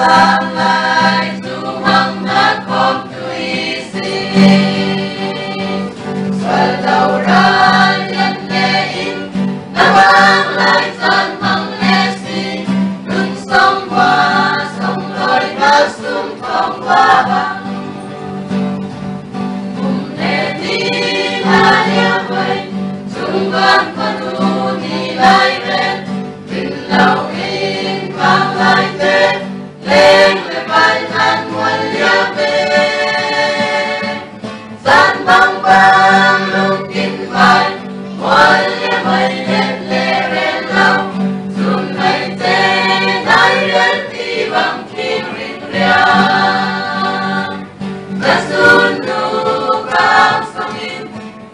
Tabanglay tumang nakom tuisi Swalauran yan lein Tabanglay san mang lesi Nun song wa song loi basum tong wabang Umneti halia bay Tunggan panuni lai ren Binlau in mang lai ten Lên về bài than muôn liệp bên Gian băng băng lung kinh vai Muôn liệp mây lên lê rên lòng Xuân mây tê đáy lên đi bằng kim rinh riêng Đã xuân nụ cao sông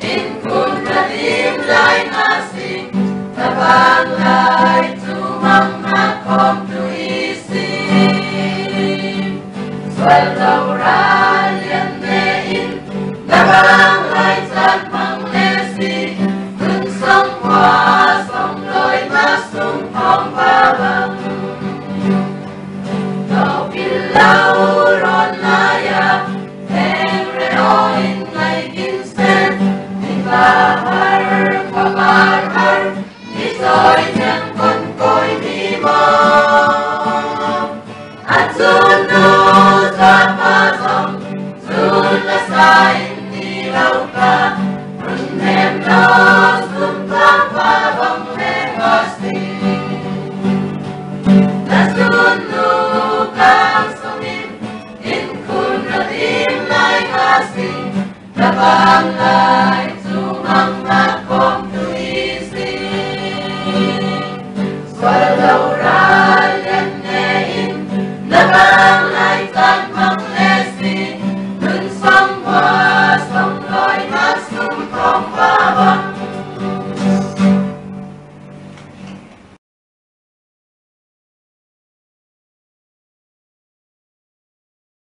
in cùng ra tim lại ngã sinh Ta vang lại tu mong hát không tu ý sinh Walau ralian nein Nabang lai san mang lesi Kun song hoa song loi masung phong babang Tau pilau ron laya Heng reo in lai ginsen Ni bahar kamar har Ni soi nyang kon koi ni mo Atsuno Sama song Sun la sain ni lau ka Run hem no Sun kong pa bong le hosti Na sun lu kang song in kun ra tim lai hasi Na bang